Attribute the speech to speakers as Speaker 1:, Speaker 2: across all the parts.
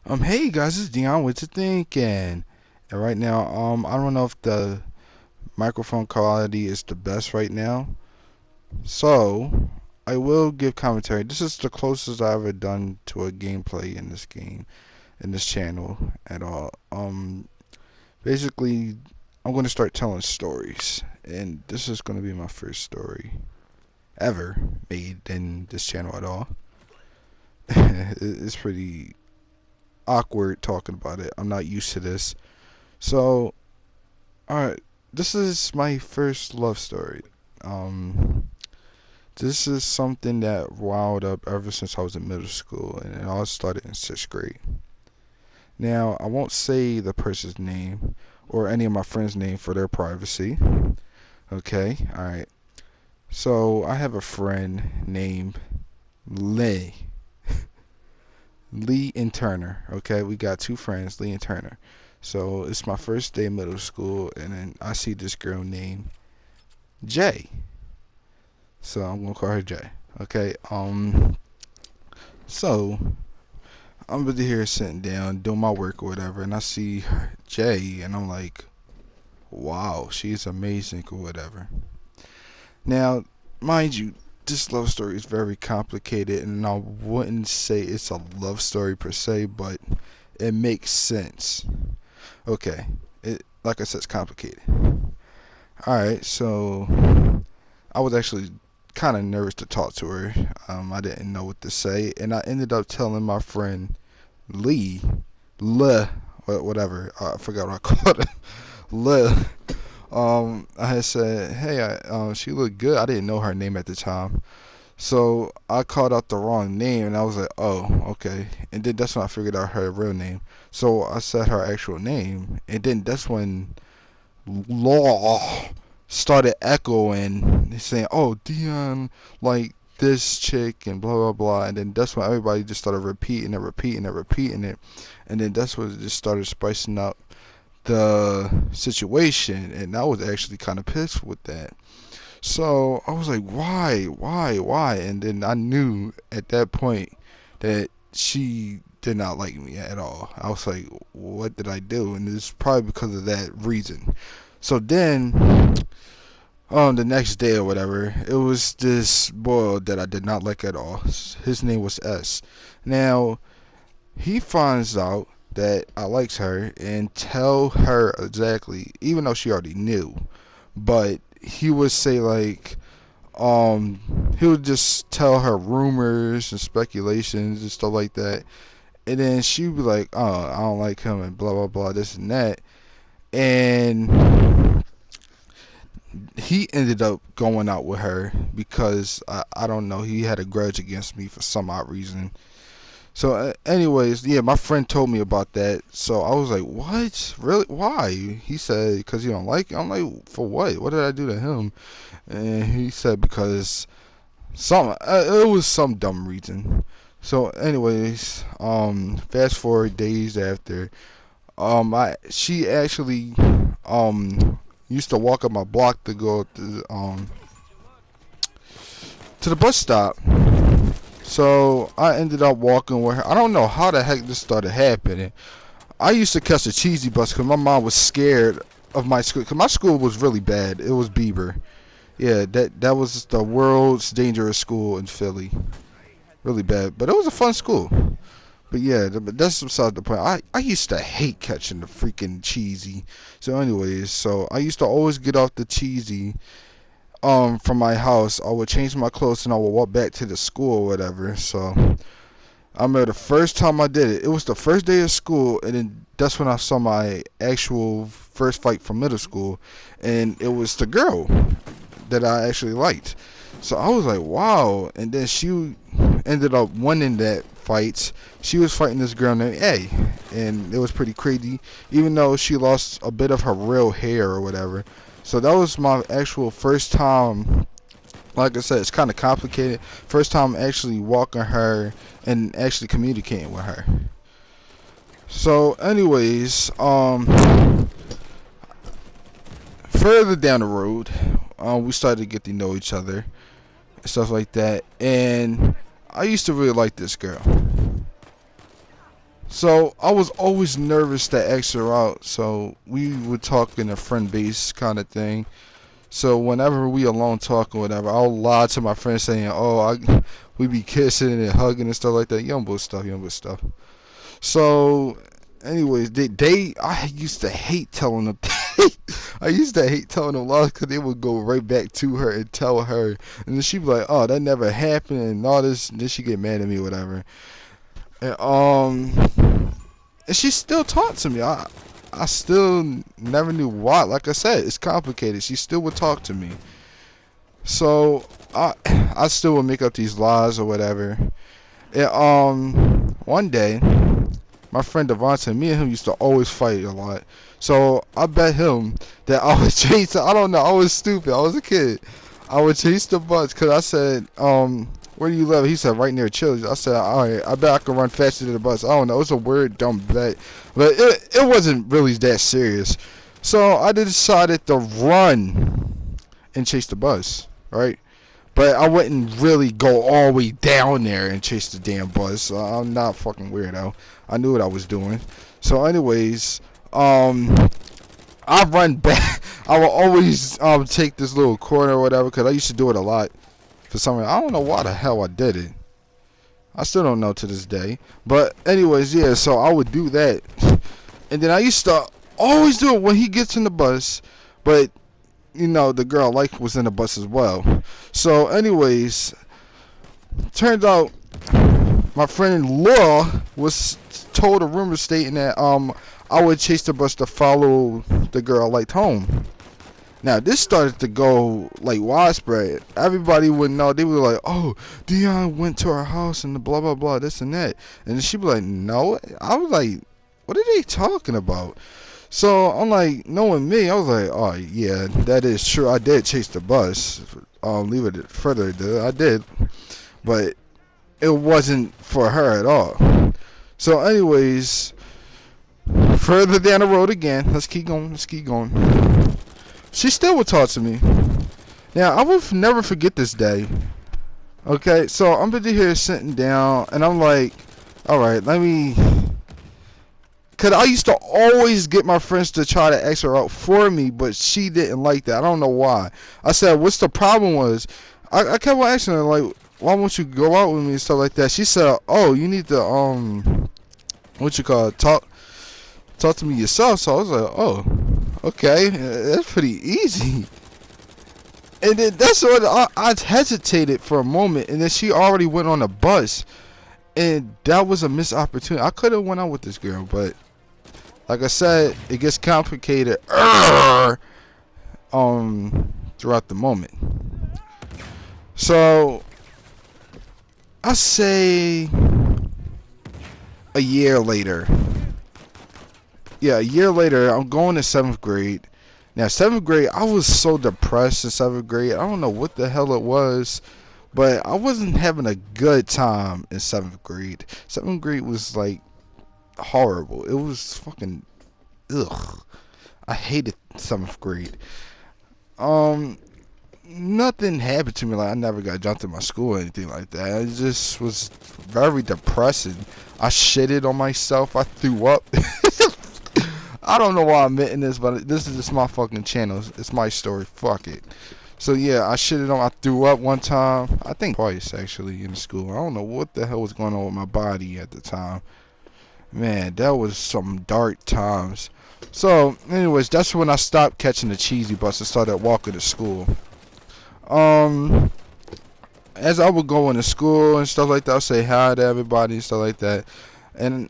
Speaker 1: Hey guys, it's Dion. What you thinking? And right now, I don't know if the microphone quality is the best right now, so I will give commentary. This is the closest I've ever done to a gameplay in this game, in this channel at all. Basically, I'm going to start telling stories, and this is going to be my first story ever made in this channel at all. It's pretty awkward talking about it. I'm not used to this. So, alright, this is my first love story. Um, this is something that wound up ever since I was in middle school, and it all started in sixth grade. Now, I won't say the person's name or any of my friends' name for their privacy. Okay, alright. So, I have a friend named Lee. Lee and Turner. Okay, we got two friends, Lee and Turner. So, it's my first day in middle school, and then I see this girl named Jay. So I'm gonna call her Jay. Okay. So I'm over here sitting down doing my work or whatever, and I see Jay, and I'm like, wow, she's amazing or whatever. Now, mind you, this love story is very complicated, and I wouldn't say it's a love story per se, but it makes sense. Okay. It, like I said, it's complicated. All right. So I was actually kind of nervous to talk to her. I didn't know what to say, and I ended up telling my friend Lee, whatever. I forgot what I called it. Le. I had said, hey, she looked good. I didn't know her name at the time, so I called out the wrong name, and I was like, oh, okay. And then that's when I figured out her real name. So I said her actual name, and then that's when Law started echoing, saying, "Oh, Dion, like this chick and blah blah blah," and then that's when everybody just started repeating it, repeating it, repeating it, and then that's when it just started spicing up the situation, and I was actually kind of pissed with that. So I was like, why? And then I knew at that point that she did not like me at all. I was like, what did I do? And it's probably because of that reason. So then, the next day or whatever, it was this boy that I did not like at all. His name was S. Now, he finds out that I likes her and tell her exactly, even though she already knew, but he would say like, he would just tell her rumors and speculations and stuff like that, and then she'd be like, oh, I don't like him and blah blah blah, this and that, and he ended up going out with her because I don't know, he had a grudge against me for some odd reason. So, anyways, yeah, my friend told me about that. So I was like, "What? Really? Why?" He said, "Because you don't like it." I'm like, "For what? What did I do to him?" And he said, "Because it was some dumb reason." So, anyways, fast forward days after, she actually, used to walk up my block to go to the bus stop. So I ended up walking with her. I don't know how the heck this started happening. I used to catch the cheesy bus because my mom was scared of my school. Cause my school was really bad. It was Bieber. Yeah, that was the world's dangerous school in Philly. Really bad, but it was a fun school. But yeah, but that's beside the point. I used to hate catching the freaking cheesy. So anyways, so I used to always get off the cheesy from my house. I would change my clothes and I would walk back to the school or whatever. So I remember the first time I did it. It was the first day of school, and then that's when I saw my actual first fight from middle school, and it was the girl that I actually liked. So I was like, wow. And then she ended up winning that fight. She was fighting this girl named A, and it was pretty crazy, even though she lost a bit of her real hair or whatever. So that was my actual first time. Like I said, it's kind of complicated. First time actually walking her and actually communicating with her. So, anyways, further down the road, we started to get to know each other and stuff like that. And I used to really like this girl. So I was always nervous to ask her out. So we would talk in a friend base kind of thing. So whenever we alone talk or whatever, I'll lie to my friends saying, "Oh, we be kissing and hugging and stuff like that." Young boy stuff, young boy stuff. So, anyways, I used to hate telling them. I used to hate telling them lies because they would go right back to her and tell her, and then she'd be like, "Oh, that never happened," and all this. And then she get mad at me, or whatever. And, and she still talked to me. I still never knew why. Like I said, it's complicated. She still would talk to me. So I still would make up these lies or whatever. And one day, my friend Devontae, me and him used to always fight a lot. So I bet him that I would chase. I don't know. I was stupid. I was a kid. I would chase the bus because I said, where do you live? He said right near Chili's. I said, all right, I bet I can run faster than the bus. I don't know. It was a weird, dumb bet, but it wasn't really that serious. So I decided to run and chase the bus, right? But I wouldn't really go all the way down there and chase the damn bus. I'm not a fucking weirdo. I knew what I was doing. So, anyways, I run back. I will always take this little corner or whatever because I used to do it a lot. For some reason, I don't know why the hell I did it. I still don't know to this day. But anyways, yeah. So I would do that, and then I used to always do it when he gets in the bus. But you know, the girl I liked was in the bus as well. So, anyways, turns out my friend Laura was told a rumor stating that I would chase the bus to follow the girl I liked home. Now this started to go like widespread. Everybody would know. They were like, "Oh, Dion went to our house and the blah blah blah, this and that." And then she'd be like, "No." I was like, "What are they talking about?" So I'm like, knowing me, I was like, "Oh yeah, that is true. I did chase the bus. Leave it further. I did, but it wasn't for her at all." So, anyways, further down the road again. Let's keep going. Let's keep going. She still would talk to me. Now, I will never forget this day. Okay, so I'm here sitting down, and I'm like, all right, let me. Because I used to always get my friends to try to ask her out for me, but she didn't like that. I don't know why. I said, what's the problem was? I kept on asking her, like, why won't you go out with me and stuff like that? She said, oh, you need to, what you call it, talk to me yourself. So I was like, oh, okay, that's pretty easy. And then that's what I hesitated for a moment, and then she already went on a bus, and that was a missed opportunity. I could have went out with this girl, but like I said, it gets complicated throughout the moment. So I say a year later. Yeah, a year later, I'm going to 7th grade. Now, 7th grade, I was so depressed in 7th grade. I don't know what the hell it was, but I wasn't having a good time in 7th grade. 7th grade was like horrible. It was fucking ugh. I hated 7th grade. Nothing happened to me. Like I never got jumped in my school or anything like that. It just was very depressing. I shitted on myself. I threw up. I don't know why I'm admitting this, but this is just my fucking channel. It's my story. Fuck it. So yeah, I shitted on. I threw up one time. I think twice actually in school. I don't know what the hell was going on with my body at the time. Man, that was some dark times. So, anyways, that's when I stopped catching the cheesy bus and started walking to school. As I would go into school and stuff like that, I'd say hi to everybody and stuff like that. And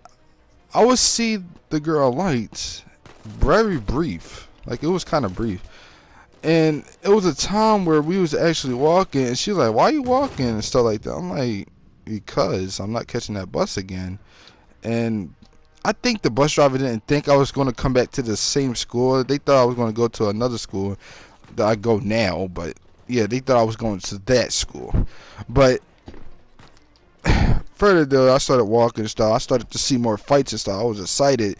Speaker 1: I would see the girl I liked very brief. Like, it was kind of brief. And it was a time where we was actually walking, and she was like, why are you walking? And stuff like that. I'm like, because I'm not catching that bus again. And I think the bus driver didn't think I was going to come back to the same school. They thought I was going to go to another school that I go now, but yeah, they thought I was going to that school. But further though, I started walking and stuff. I started to see more fights and stuff. I was excited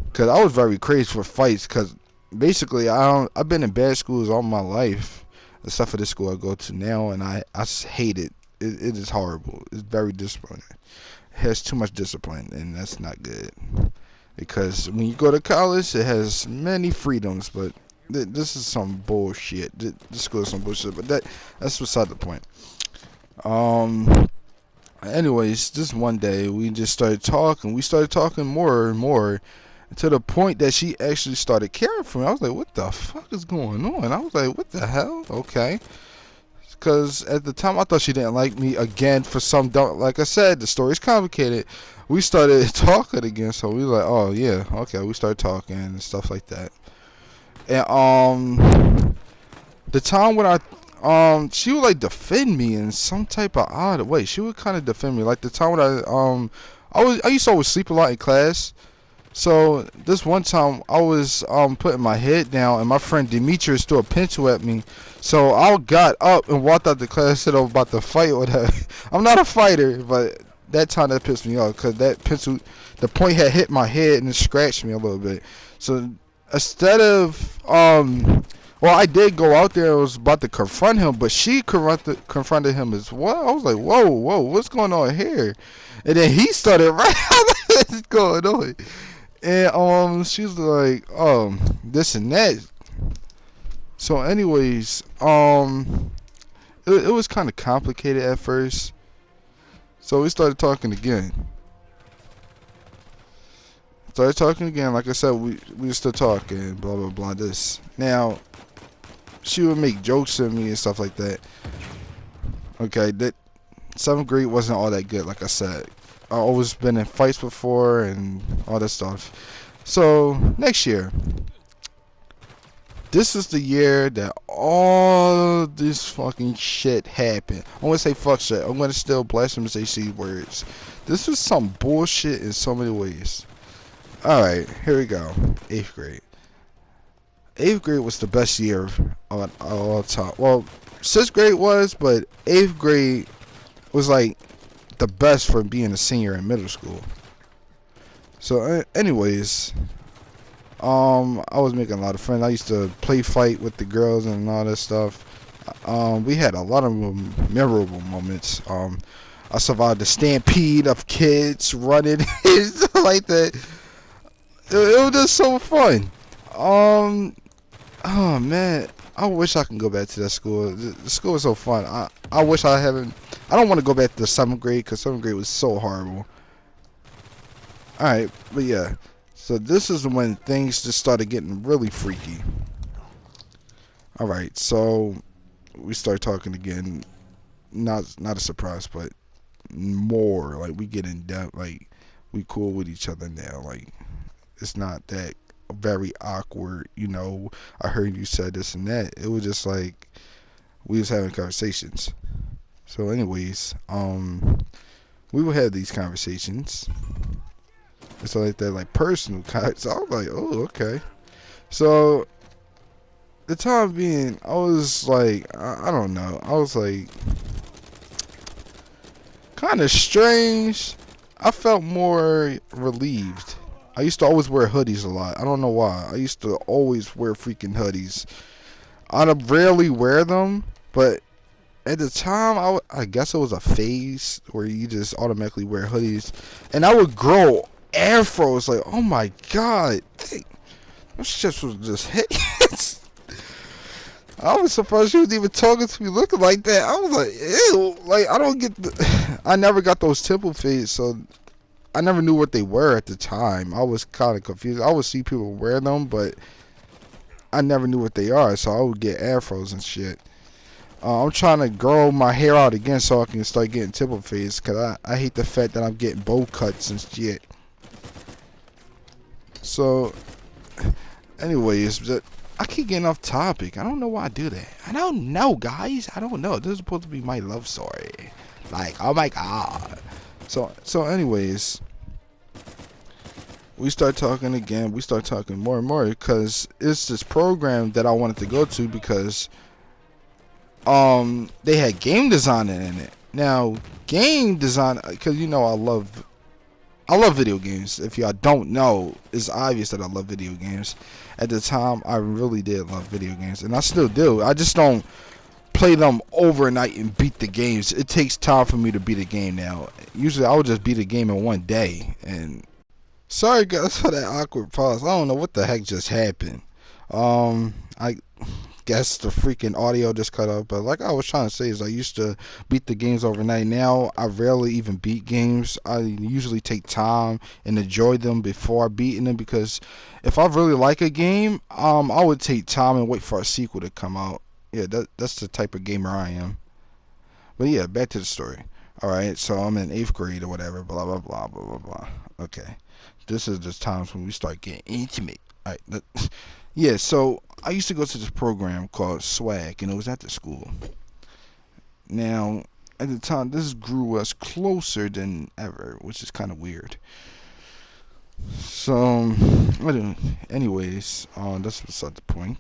Speaker 1: because I was very crazy for fights. Because basically, I've been in bad schools all my life, except for this school I go to now, and I hate it. It is horrible. It's very disappointing. has too much discipline, and that's not good. Because when you go to college, it has many freedoms, but this is some bullshit. This school is some bullshit, but that's beside the point. Um. Anyways, this one day we just started talking. We started talking more and more to the point that she actually started caring for me. I was like, "What the fuck is going on?" I was like, "What the hell?" Okay. Because at the time I thought she didn't like me again for some dumb. Like I said, the story's complicated. We started talking again, so we were like, "Oh yeah, okay." We started talking and stuff like that. And the time when she would like defend me in some type of odd way. She would kind of defend me. Like the time when I used to always sleep a lot in class. So this one time I was putting my head down and my friend Demetrius threw a pencil at me. So I got up and walked out the class, said I was about to fight with her. I'm not a fighter, but that time that pissed me off because that pencil, the point had hit my head and it scratched me a little bit. So instead of well, I did go out there. I was about to confront him, but she confronted him as well. I was like, whoa, what's going on here? And then he started right. What's going on? And she was like, this and that. So, anyways, it was kind of complicated at first. So we started talking again. Like I said, we were still talking. Blah blah blah. This now. She would make jokes at me and stuff like that. Okay, that 7th grade wasn't all that good, like I said. I always been in fights before and all that stuff. So next year, this is the year that all this fucking shit happened. I want to say fuck shit. I'm gonna still blasphemous AC words. This was some bullshit in so many ways. All right, here we go. 8th grade. 8th grade was the best year of all time. Well, 6th grade was, but 8th grade was like the best for being a senior in middle school. So, anyways, I was making a lot of friends. I used to play fight with the girls and all that stuff. We had a lot of memorable moments. I survived the stampede of kids running and stuff like that. It was just so fun. Oh man, I wish I could go back to that school. The school was so fun. I wish I haven't. I don't want to go back to 7th grade because 7th grade was so horrible. Alright, but yeah. So this is when things just started getting really freaky. Alright, so we start talking again. Not a surprise, but more. Like we get in depth. Like we cool with each other now. Like it's not that very awkward, I heard you said this and that. It was just like we was having conversations. So anyways, we would have these conversations and stuff like that, like personal kinds. So I was like, oh, okay. So the time being, I was like, I don't know, I was like kind of strange. I felt more relieved. I used to always wear hoodies a lot. I don't know why. I used to always wear freaking hoodies. I rarely wear them, but at the time, I guess it was a phase where you just automatically wear hoodies. And I would grow afros. Like, oh my god. This shit was just hideous. I was surprised she was even talking to me looking like that. I was like, ew. Like, I don't get I never got those temple fades, so I never knew what they were at the time. I was kind of confused. I would see people wear them, but I never knew what they are, so I would get afros and shit. I'm trying to grow my hair out again so I can start getting temple fades, because I hate the fact that I'm getting bowl cuts and shit. So, anyways, I keep getting off topic. I don't know why I do that. I don't know, guys. I don't know. This is supposed to be my love story. Like, oh my god. So anyways, we start talking again. We start talking more and more because it's this program that I wanted to go to because they had game design in it. Now, game design, because I love video games. If y'all don't know, it's obvious that I love video games. At the time, I really did love video games, and I still do. I just don't play them overnight and beat the games. It takes time for me to beat a game now. Usually I would just beat a game in one day. And sorry guys for that awkward pause. I don't know what the heck just happened. I guess the freaking audio just cut off. But like I was trying to say is I used to beat the games overnight. Now I rarely even beat games. I usually take time and enjoy them before I beating them, because if I really like a game, I would take time and wait for a sequel to come out. Yeah, that's the type of gamer I am. But yeah, back to the story. All right, so I'm in eighth grade or whatever. Blah blah blah blah blah blah. Okay, this is the times when we start getting intimate. All right, yeah. So I used to go to this program called Swag, and it was at the school. Now, at the time, this grew us closer than ever, which is kind of weird. So, anyways, that's beside the point.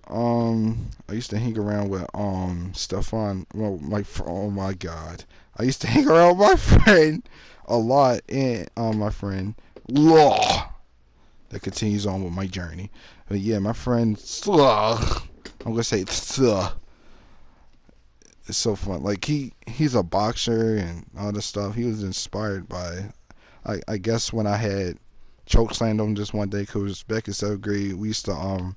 Speaker 1: I used to hang around with Stefan. Well, oh my God, I used to hang around with my friend a lot, and my friend Law. That continues on with my journey. But yeah, my friend I'm gonna say it's so fun. Like he's a boxer and all this stuff. He was inspired by I guess when I had chokeslammed him just one day, because back in seventh grade we used to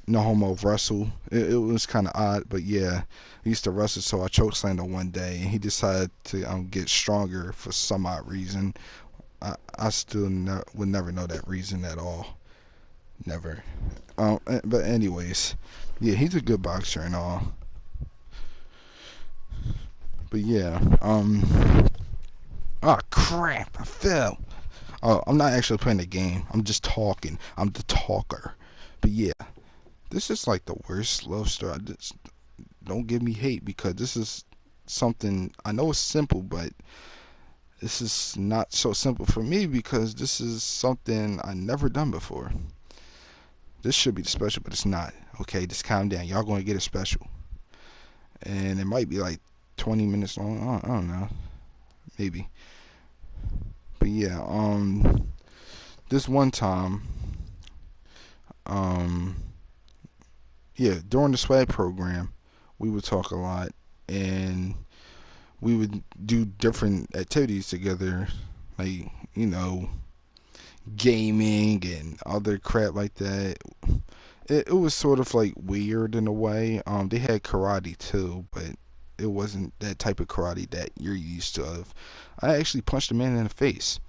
Speaker 1: no homo wrestle. It was kind of odd, but yeah, we used to wrestle. So I chokeslammed him one day, and he decided to get stronger for some odd reason. I still would never know that reason at all. Never. But anyways, yeah, he's a good boxer and all. But yeah, oh crap, I fell. Oh, I'm not actually playing the game. I'm just talking. I'm the talker. But yeah, this is like the worst love story. Don't give me hate, because this is something I know it's simple, but this is not so simple for me, because this is something I never done before. This should be the special, but it's not. Okay, just calm down. Y'all gonna get a special, and it might be like 20 minutes long. I don't know, maybe. But yeah, this one time, um, yeah, during the swag program, we would talk a lot, and we would do different activities together, like gaming and other crap like that. It was sort of like weird in a way. They had karate too, but it wasn't that type of karate that you're used to. Of. I actually punched a man in the face.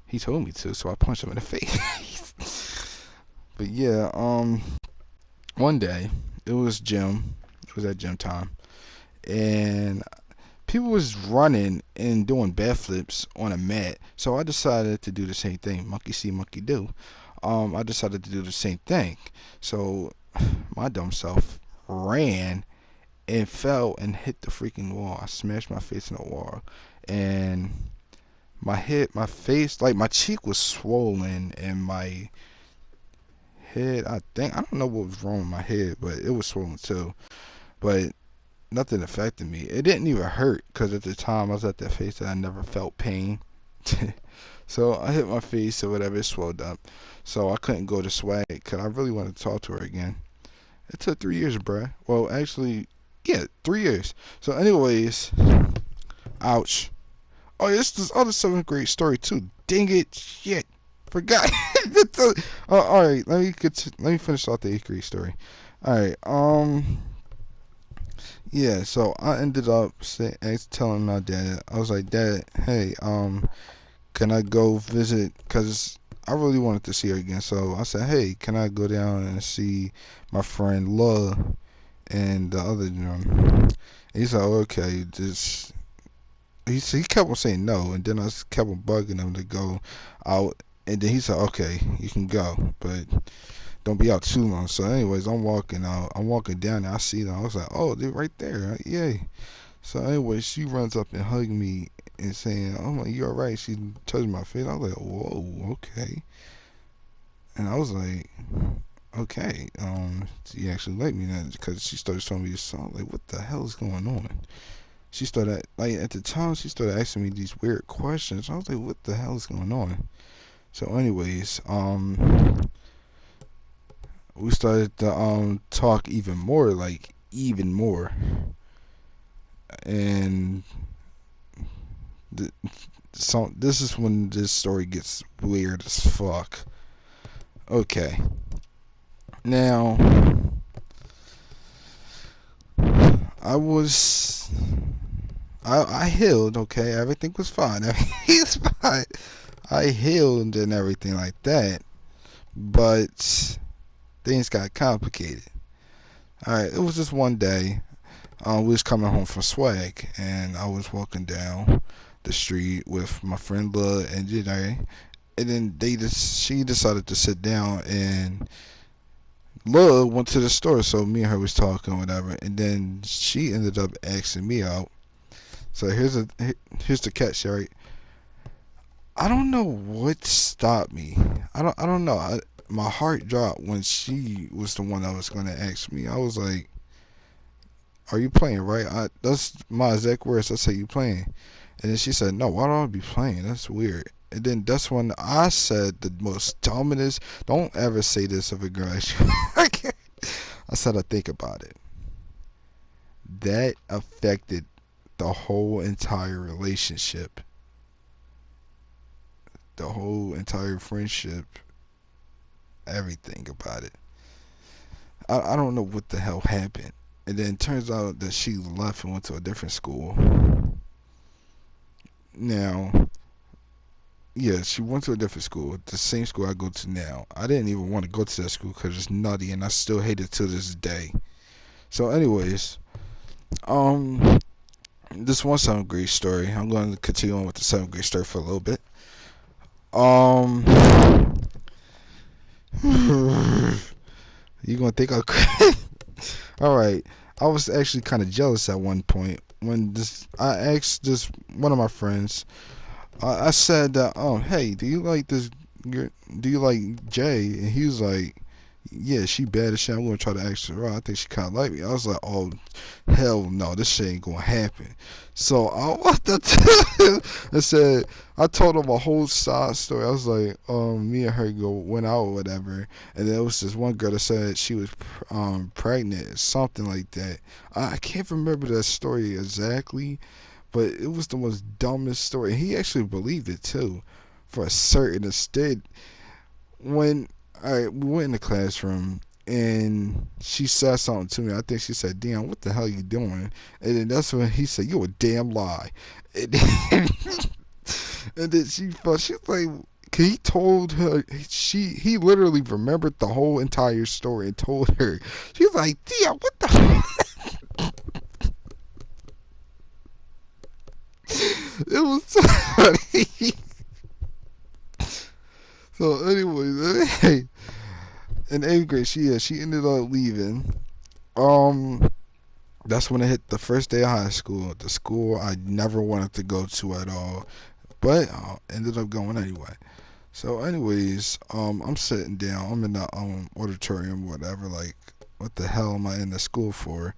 Speaker 1: He told me to, so I punched him in the face. But yeah, one day it was gym. It was at gym time, and people was running and doing backflips on a mat. So I decided to do the same thing. Monkey see, monkey do. I decided to do the same thing. So my dumb self ran and fell and hit the freaking wall. I smashed my face in the wall, and my face, like my cheek was swollen, and my head, I don't know what was wrong with my head, but it was swollen too. But nothing affected me. It didn't even hurt, because at the time I was at that phase that I never felt pain. So I hit my face or whatever, it swelled up. So I couldn't go to swag, because I really wanted to talk to her again. It took 3 years, bruh. Well, actually, yeah, 3 years. So anyways, ouch. Oh, yeah, this is other seventh grade story too. Dang it, shit. Forgot. All right, let me finish off the eighth grade story. All right, yeah, so I ended up telling my dad. I was like, Dad, hey, can I go visit? Cause I really wanted to see her again. So I said, hey, can I go down and see my friend Love and the other gentleman? He said, okay, just he kept on saying no, and then I just kept on bugging him to go out, and then he said, okay, you can go, but don't be out too long. So anyways, I'm walking out. I'm walking down and I see them. I was like, oh, they're right there. Yay. So anyway, she runs up and hugged me and saying, oh my, you alright? She touched my face. I was like, whoa, okay. And I was like, okay. She actually liked me then, because she started showing me this song. Like, what the hell is going on? She started, like, at the time, she started asking me these weird questions. I was like, what the hell is going on? So anyways, we started to talk even more, like even more, and th- so this is when this story gets weird as fuck. Okay, now I was I healed. Okay, everything was fine. Everything's fine. I healed and everything like that, but things got complicated. All right, it was just one day. We was coming home from swag, and I was walking down the street with my friend Lil and Janae, and then she decided to sit down, and Lil went to the store, so me and her was talking, whatever, and then she ended up asking me out. So here's the catch, right? I don't know what stopped me. I don't know. My heart dropped when she was the one that was going to ask me. I was like, "Are you playing, right?" That's my exact words. I said, "You playing?" And then she said, "No, why don't I be playing? That's weird." And then that's when I said the most dumbest. Don't ever say this of a girl. I said, "I think about it." That affected the whole entire relationship, the whole entire friendship, everything about it. I don't know what the hell happened. And then it turns out that she left and went to a different school. Now, yeah, she went to a different school, the same school I go to now. I didn't even want to go to that school because it's nutty, and I still hate it to this day. So, anyways, um, this one seventh grade story. I'm going to continue on with the seventh grade story for a little bit. Um, you gonna think I? All right. I was actually kind of jealous at one point when I asked this one of my friends. I said that, hey, do you like this? Do you like Jay? And he was like, yeah, she bad as shit. I'm gonna try to ask her out. I think she kind of like me. I was like, oh, hell no, this shit ain't gonna happen. So I walked up to him and said, I told him a whole side story. I was like, me and her went out or whatever, and there was this one girl that said she was pregnant, something like that. I can't remember that story exactly, but it was the most dumbest story. He actually believed it too, for a certain extent. When all right, we went in the classroom and she said something to me. I think she said, "Damn, what the hell you doing?" And then that's when he said, "You a damn lie." And then, and then she felt she was like. He told her he literally remembered the whole entire story and told her. She was like, "Damn, what the?" It was so funny. So, anyways, hey, in eighth grade, she ended up leaving. Um, that's when I hit the first day of high school. The school I never wanted to go to at all, but I ended up going anyway. So, anyways, I'm sitting down. I'm in the auditorium, whatever. Like, what the hell am I in the school for?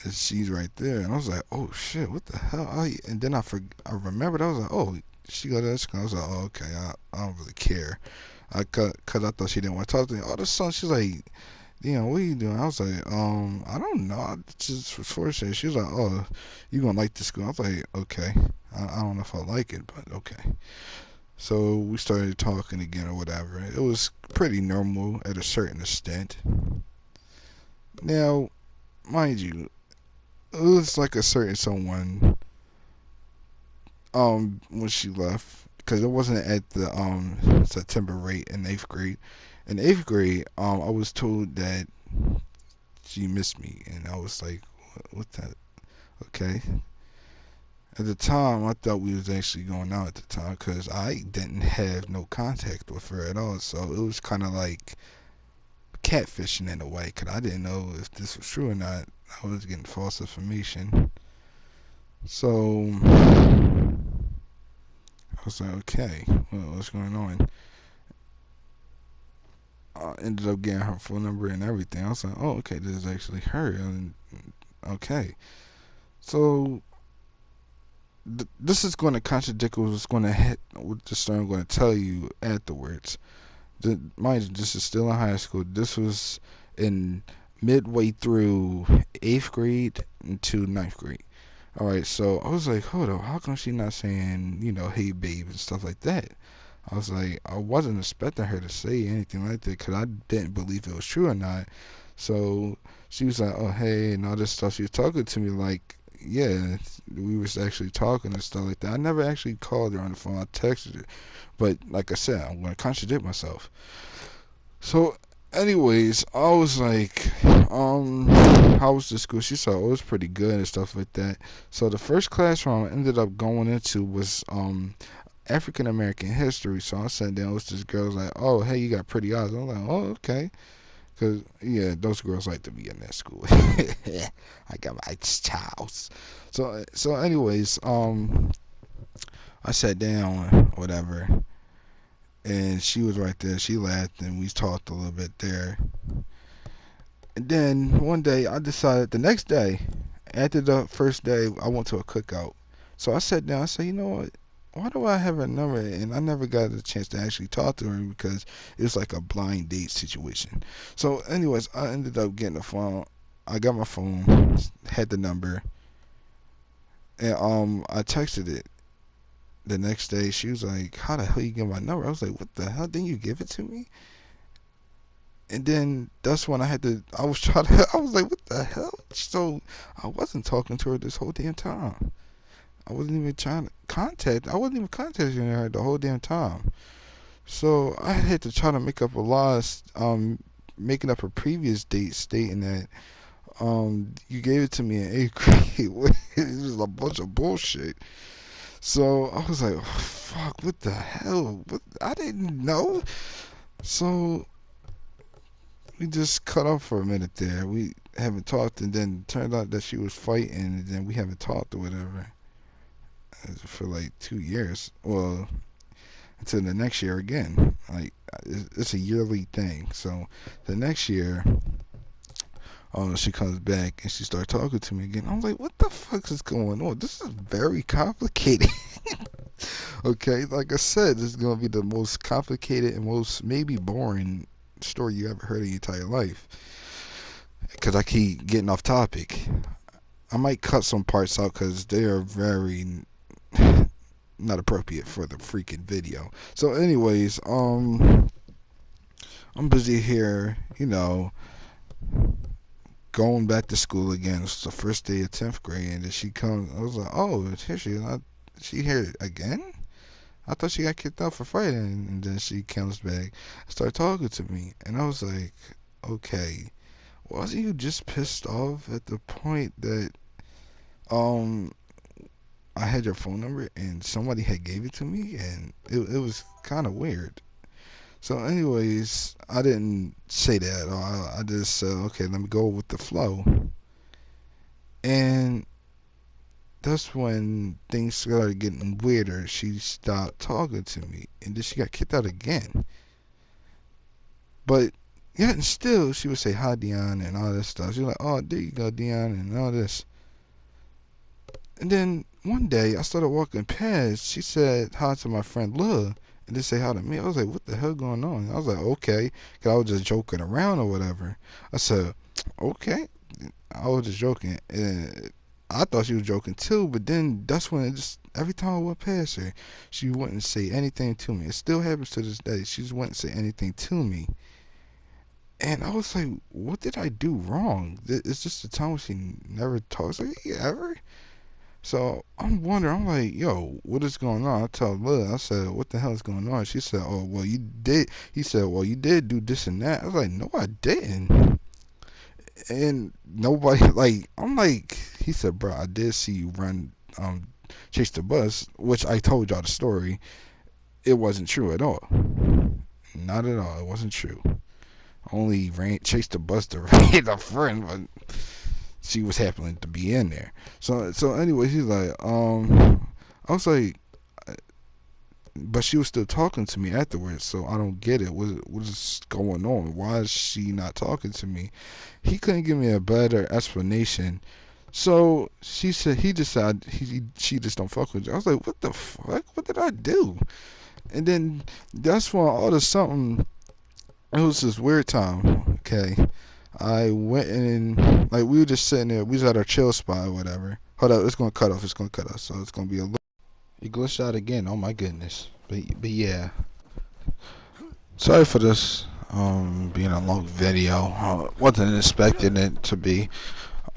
Speaker 1: And she's right there, and I was like, oh shit, what the hell? And then I remembered. I was like, oh, she go to that school. I was like, oh okay, I don't really care. Cause I thought she didn't want to talk to me. All of a sudden, she's like, what are you doing? I was like, I don't know. I just was forced it. She was like, oh, you gonna like this school? I was like, okay. I don't know if I like it, but okay. So we started talking again or whatever. It was pretty normal at a certain extent. Now, mind you, it was like a certain someone when she left because it wasn't at the September rate in eighth grade. In eighth grade, I was told that she missed me, and I was like, what that? Okay. At the time, I thought we was actually going out at the time because I didn't have no contact with her at all. So it was kind of like catfishing in a way because I didn't know if this was true or not. I was getting false information. So I was like, okay, well, what's going on? I ended up getting her phone number and everything. I was like, oh, okay, this is actually her. And okay, so this is going to contradict what was going to hit, what the story I'm going to tell you afterwards. Mind you, this is still in high school. This was in midway through 8th grade into ninth grade. All right, so I was like, hold on, how come she not saying, hey babe and stuff like that? I was like, I wasn't expecting her to say anything like that because I didn't believe it was true or not. So she was like, oh hey, and all this stuff. She was talking to me like, yeah, we was actually talking and stuff like that. I never actually called her on the phone. I texted her, but like I said, I'm gonna contradict myself. So, anyways, I was like, how was the school? She said, oh, it was pretty good and stuff like that. So the first classroom I ended up going into was African American history. So I sat down with this girl, was like, oh, hey, you got pretty eyes. I'm like, oh, okay. Cause yeah, those girls like to be in that school. I got my chows. So anyways, I sat down, whatever, and she was right there. She laughed, and we talked a little bit there. And then one day, I decided the next day, after the first day, I went to a cookout. So I sat down. I said, you know what? Why do I have her number? And I never got a chance to actually talk to her because it was like a blind date situation. So, anyways, I ended up getting the phone. I got my phone, had the number, and I texted it. The next day, she was like, "How the hell you get my number?" I was like, "What the hell? Didn't you give it to me?" And then that's when I had to. I was trying to. I was like, "What the hell?" So I wasn't talking to her this whole damn time. I wasn't even trying to contact. I wasn't even contacting her the whole damn time. So I had to try to make up a lie, making up a previous date stating that you gave it to me in 8th grade. It was a bunch of bullshit. So I was like, oh, fuck, what the hell? What? I didn't know. So we just cut off for a minute there. We haven't talked, and then turned out that she was fighting, and then we haven't talked or whatever for like 2 years. Well, until the next year again. Like it's a yearly thing. So the next year, she comes back and she starts talking to me again. I'm like, what the fuck is going on? This is very complicated. Okay, like I said, this is gonna be the most complicated and most maybe boring story you ever heard in your entire life. Because I keep getting off topic. I might cut some parts out because they are very not appropriate for the freaking video. So, anyways, I'm busy here, going back to school again. It's the first day of 10th grade, and then she comes. I was like, oh, here she is. She here again? I thought she got kicked out for fighting, and then she comes back and started talking to me, and I was like, okay, wasn't you just pissed off at the point that um I had your phone number and somebody had gave it to me, and it was kind of weird. So, anyways, I didn't say that. I just said, okay, let me go with the flow. And that's when things started getting weirder. She stopped talking to me, and then she got kicked out again. But yet and still, she would say hi, Dion, and all this stuff. She was like, oh, there you go, Dion, and all this. And then one day, I started walking past. She said hi to my friend Lil, and then say hi to me. I was like, what the hell going on? I was like, okay, because I was just joking around or whatever. I said, okay. I was just joking. And I thought she was joking too, but then that's when it just, every time I went past her, she wouldn't say anything to me. It still happens to this day. She just wouldn't say anything to me. And I was like, what did I do wrong? It's just the time when she never talks to me ever. So I'm wondering, I'm like, yo, what is going on? I tell Lil, I said, what the hell is going on? She said, oh, well, you did. He said, well, you did do this and that. I was like, no, I didn't. And nobody, like, I'm like, he said, bro, I did see you run, chase the bus, which I told y'all the story. It wasn't true at all. Not at all. It wasn't true. Only chased the bus to raid a friend, but she was happening to be in there. So anyway, he's like, I was like, but she was still talking to me afterwards, so I don't get it. What is going on? Why is she not talking to me? He couldn't give me a better explanation. So she said he decided she just don't fuck with you. I was like, what the fuck? What did I do? And then that's when all of a sudden it was this weird time. Okay, I went in, like, we were just sitting there. We was at our chill spot or whatever. Hold up, it's gonna cut off. It's gonna cut off. So it's gonna be a little. You glitched out again. Oh my goodness. But yeah. Sorry for this. Being a long video. Wasn't expecting it to be.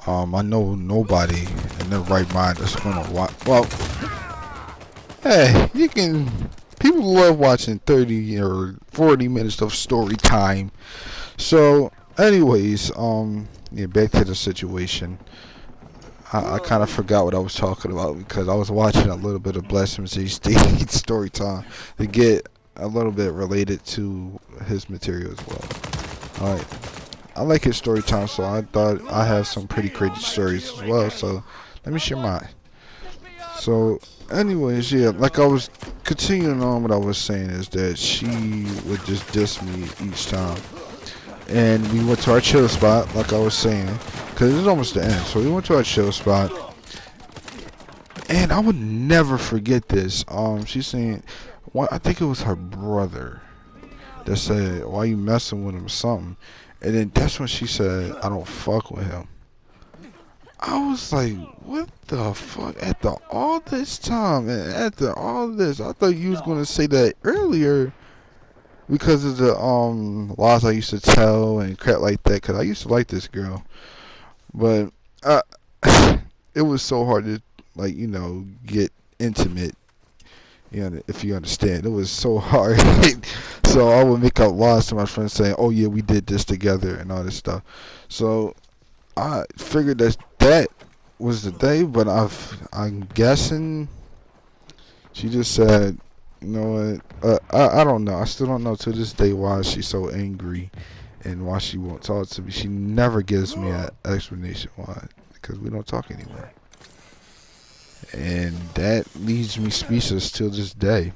Speaker 1: I know nobody in their right mind is gonna watch. Well, hey, you can. People love watching 30 or 40 minutes of story time. So, anyways, yeah, back to the situation. I kind of forgot what I was talking about because I was watching a little bit of Blasphemous HD story time to get a little bit related to his material as well. Alright, I like his story time, so I thought I have some pretty crazy stories as well. So let me share mine. So, anyways, yeah, like I was continuing on, what I was saying is that she would just diss me each time. And we went to our chill spot, like I was saying, because it's almost the end. So we went to our chill spot, and I would never forget this. She's saying, I think it was her brother that said, "Why you messing with him?" or something. And then that's when she said, "I don't fuck with him." I was like, "What the fuck?" After all this time, and after all this, I thought you was gonna say that earlier. Because of the lies I used to tell and crap like that, because I used to like this girl, but it was so hard to, like, get intimate. If you understand, it was so hard. So I would make up lies to my friends saying, "Oh yeah, we did this together" and all this stuff. So I figured that was the day, but I'm guessing she just said, "You know what? I don't know. I still don't know to this day why she's so angry and why she won't talk to me. She never gives me an explanation why, because we don't talk anymore. And that leaves me speechless till this day."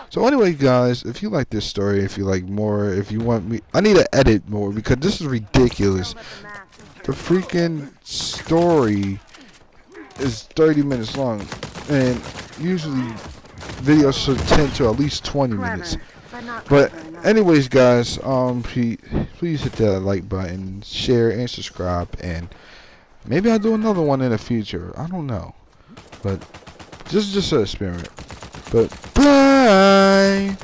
Speaker 1: So anyway, guys, if you like this story, if you like more, if you want me, I need to edit more because this is ridiculous. The freaking story is 30 minutes long, and usually videos should tend to at least 20 minutes. But anyways, guys, please hit that like button, share, and subscribe, and maybe I'll do another one in the future. I don't know, but just an experiment. But bye.